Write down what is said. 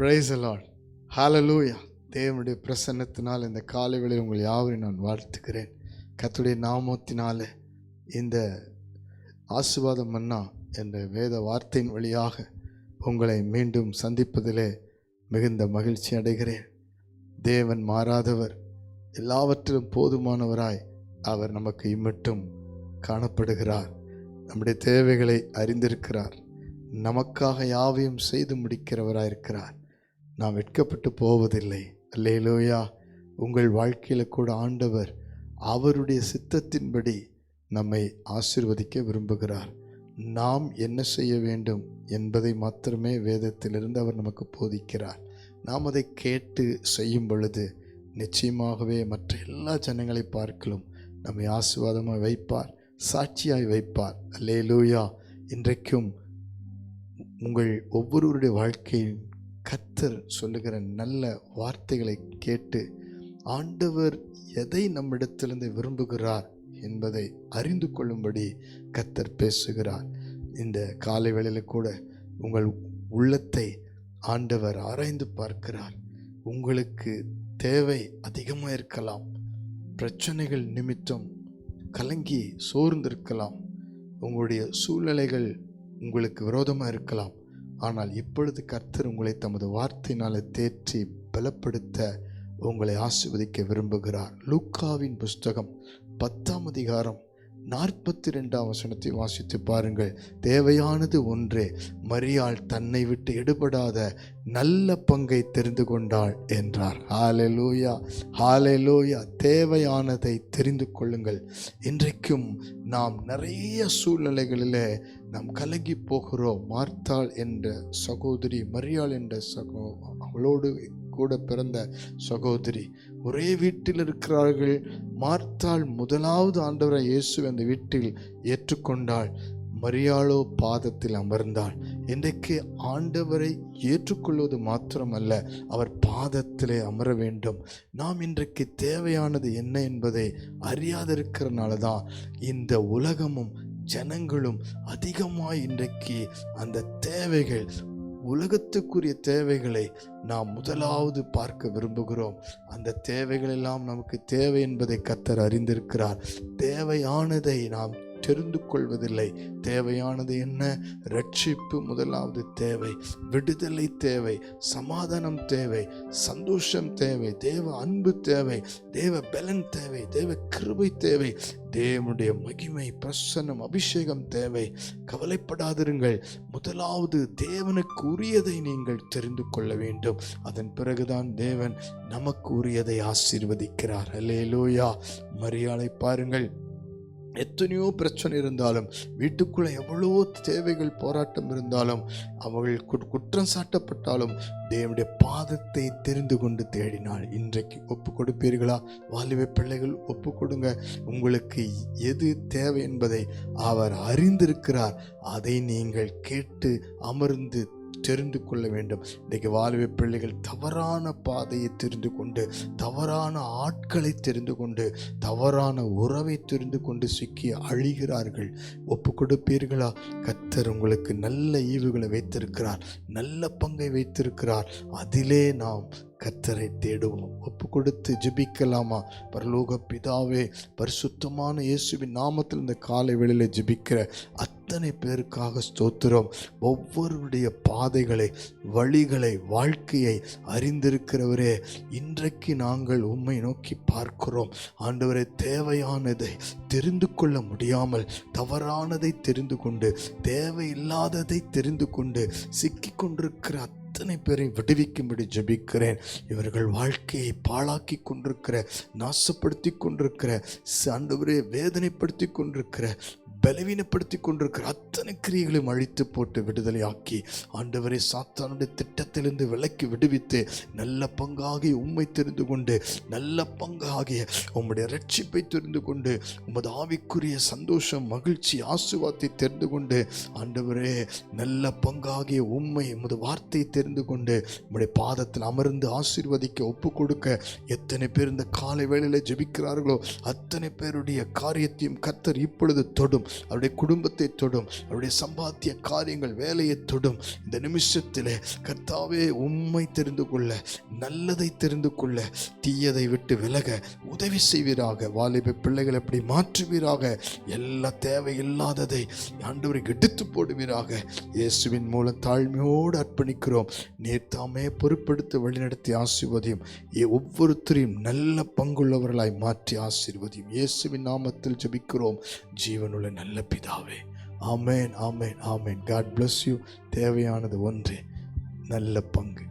Praise the Lord. ஹalleluya. தேவனுடைய பிரசன்னத்தினால் இந்த காலை வேளையில் உங்கள் யாவரையும் நான் வாழ்த்துகிறேன். கர்த்தருடைய நாமத்தினாலே இந்த ஆசீர்வாத மன்னா என்ற வேத வார்த்தையின் வழியாக உங்களை மீண்டும் சந்திப்பதிலே மிகுந்த மகிழ்ச்சி அடைகிறேன். தேவன் மாறாதவர், எல்லாவற்றிலும் போதுமானவராய் அவர் நமக்கு இம்மட்டும் காணப்படுகிறார். நம்முடைய தேவைகளை அறிந்திருக்கிறார். நமக்காக யாவையும் செய்து முடிக்கிறவராயிருக்கிறார். நாம் வெட்கப்பட்டு போவதில்லை. அல்லேலூயா. உங்கள் வாழ்க்கையில் கூட ஆண்டவர் அவருடைய சித்தத்தின்படி நம்மை ஆசீர்வதிக்க விரும்புகிறார். நாம் என்ன செய்ய வேண்டும் என்பதை மாத்திரமே வேதத்திலிருந்து அவர் நமக்கு போதிக்கிறார். நாம் அதை கேட்டு செய்யும் பொழுது நிச்சயமாகவே மற்ற எல்லா ஜனங்களை பார்க்கலும் நம்மை ஆசீர்வாதமாய் வைப்பார், சாட்சியாய் வைப்பார். அல்லேலூயா. இன்றைக்கும் உங்கள் ஒவ்வொருவருடைய வாழ்க்கையில் கர்த்தர் சொல்லுகிற நல்ல வார்த்தைகளை கேட்டு ஆண்டவர் எதை நம்மிடத்திலிருந்து விரும்புகிறார் என்பதை அறிந்து கொள்ளும்படி கர்த்தர் பேசுகிறார். இந்த காலை வேளையில் கூட உங்கள் உள்ளத்தை ஆண்டவர் ஆராய்ந்து பார்க்கிறார். உங்களுக்கு தேவை அதிகமாக இருக்கலாம். பிரச்சனைகள் நிமித்தம் கலங்கி சோர்ந்திருக்கலாம். உங்களுடைய சூழ்நிலைகள் உங்களுக்கு விரோதமாக இருக்கலாம். ஆனால் இப்பொழுது கர்த்தர் உங்களை தமது வார்த்தையினால் தேற்றி பலப்படுத்த உங்களை ஆசீர்வதிக்க விரும்புகிறார். லூக்காவின் புஸ்தகம் 10ஆம் அதிகாரம் 42ஆம் வசனத்தை வாசித்து பாருங்கள். தேவையானது ஒன்றே, மரியாள் தன்னை விட்டு எடுபடாத நல்ல பங்கை தெரிந்து கொண்டாள் என்றார். ஹalleluya, ஹalleluya. தேவையானதை தெரிந்து கொள்ளுங்கள். இன்றைக்கும் நாம் நிறைய சூழ்நிலைகளிலே நாம் கலங்கி போகிறோம். மார்த்தாள் என்ற சகோதரி, மரியாள் என்ற அவளோடு கூட பிறந்த சகோதரி ஒரே வீட்டில் இருக்கிறார்கள். மார்த்தாள் முதலாவது ஆண்டவரை இயேசு அந்த வீட்டில் ஏற்றுக்கொண்டாள். மரியாளோ பாதத்தில் அமர்ந்தாள். இன்றைக்கு ஆண்டவரை ஏற்றுக்கொள்வது மாத்திரமல்ல, அவர் பாதத்திலே அமர வேண்டும். நாம் இன்றைக்கு தேவையானது என்ன என்பதை அறியாதிருக்கிறனால தான் இந்த உலகமும் ஜனங்களும் அதிகமாய் இன்றைக்கு அந்த தேவைகள், உலகத்துக்குரிய தேவைகளை நாம் முதலாவது பார்க்க விரும்புகிறோம். அந்த தேவைகள் எல்லாம் நமக்கு தேவை என்பதை கர்த்தர் அறிந்திருக்கிறார். தேவையானதை நாம் தெரிந்து கொள்வதில்லை. தேவையானது என்ன? ரட்சிப்பு முதலாவது தேவை, விடுதலை தேவை, சமாதானம் தேவை, சந்தோஷம் தேவை, தேவ அன்பு தேவை, தேவ பலன் தேவை, தேவ கிருபை தேவை, தேவனுடைய மகிமை, பிரசன்னம், அபிஷேகம் தேவை. கவலைப்படாதிருங்கள். முதலாவது தேவனுக்கு உரியதை நீங்கள் தெரிந்து கொள்ள வேண்டும். அதன் பிறகுதான் தேவன் நமக்கு உரியதை ஆசீர்வதிக்கிறார். அல்லேலூயா. மரியாளை பாருங்கள். எத்தனையோ பிரச்சனை இருந்தாலும், வீட்டுக்குள்ளே எவ்வளோ தேவைகள், போராட்டம் இருந்தாலும், அவர்கள் குற்றம் சாட்டப்பட்டாலும் தேவனுடைய பாதத்தை தெரிந்து கொண்டு தேடினாள். இன்றைக்கு ஒப்பு கொடுப்பீர்களா? வாலிப பிள்ளைகள் ஒப்பு கொடுங்க. உங்களுக்கு எது தேவை என்பதை அவர் அறிந்திருக்கிறார். அதை நீங்கள் கேட்டு அமர்ந்து தெரிந்து கொள்ள வேண்டும். இன்றைக்கு வாலிப பிள்ளைகள் தவறான பாதையை தெரிந்து கொண்டு, தவறான ஆட்களை தெரிந்து கொண்டு, தவறான உறவை தெரிந்து கொண்டு சிக்கி அழிகிறார்கள். ஒப்பு கொடுப்பீர்களா? கர்த்தர் உங்களுக்கு நல்ல ஈவுகளை வைத்திருக்கிறார், நல்ல பங்கை வைத்திருக்கிறார். அதிலே நாம் கர்த்தரை தேடுவோம். ஒப்பு கொடுத்து ஜெபிக்கலாமா? பரலோக பிதாவே, பரிசுத்தமான இயேசுவின் நாமத்தில் இந்த காலை வேளையில் ஜெபிக்கிற அத்தனை பேருக்காக ஸ்தோத்திரம். ஒவ்வொருடைய பாதைகளை, வழிகளை, வாழ்க்கையை அறிந்திருக்கிறவரே, இன்றைக்கு நாங்கள் உம்மை நோக்கி பார்க்கிறோம். ஆண்டவரே, தேவையானதை தெரிந்து கொள்ள முடியாமல் தவறானதை தெரிந்து கொண்டு, தேவையில்லாததை தெரிந்து கொண்டு சிக்கி கொண்டிருக்கிற அத்தனை பேரை விடுவிக்கும்படி ஜெபிக்கிறேன். இவர்கள் வாழ்க்கையை பாழாக்கி கொண்டிருக்கிற, நாசப்படுத்தி கொண்டிருக்கிற, ஆண்டவரே வேதனைப்படுத்தி கொண்டிருக்கிற, பலவீனப்படுத்தி கொண்டிருக்கிற அத்தனை கிரியைகளையும் அழித்து போட்டு விடுதலையாக்கி, ஆண்டவரை சாத்தானுடைய திட்டத்திலிருந்து விலக்கி விடுவித்து, நல்ல பங்காகிய உம்மை தெரிந்து கொண்டு, நல்ல பங்காகிய உம்முடைய ரட்சிப்பை தெரிந்து கொண்டு, உமது ஆவிக்குரிய சந்தோஷம், மகிழ்ச்சி, ஆசீர்வாதத்தை தெரிந்து கொண்டு, ஆண்டவரே நல்ல பங்காகிய உம்மை, உமது வார்த்தையை தெரிந்து கொண்டு உம்முடைய பாதத்தில் அமர்ந்து ஆசீர்வதிக்க ஒப்பு கொடுக்க எத்தனை பேர் இந்த காலை வேளையில ஜெபிக்கிறார்களோ அத்தனை பேருடைய காரியத்தையும் கர்த்தர் இப்பொழுது தொடும். அவருடைய குடும்பத்தை தொடும், அவருடைய சம்பாத்திய காரியங்கள் வேலையை தொடும். இந்த நிமிஷத்திலே கர்த்தாவே உம்மை தெரிந்து கொள்ள, நல்லதை தெரிந்து கொள்ள, தீயதை விட்டு விலக உதவி செய்வீராக. வாலிப பிள்ளைகள் எப்படி மாற்றுவீராக. எல்லா தேவையில்லாததை ஆண்டவருக்கு எடுத்து போடுவீராக. இயேசுவின் மூலம் தாழ்மையோடு அர்ப்பணிக்கிறோம். நீர் தாமே பொறுப்பெடுத்து வழிநடத்தி ஆசீர்வதியும். ஒவ்வொருத்தரையும் நல்ல பங்குள்ளவர்களாய் மாற்றி ஆசீர்வதியும். இயேசுவின் நாமத்தில் ஜெபிக்கிறோம் ஜீவனுள்ள நல்ல பிதாவே. ஆமேன், ஆமேன், ஆமேன். God bless you. தேவையானது ஒன்று, நல்ல பங்கு.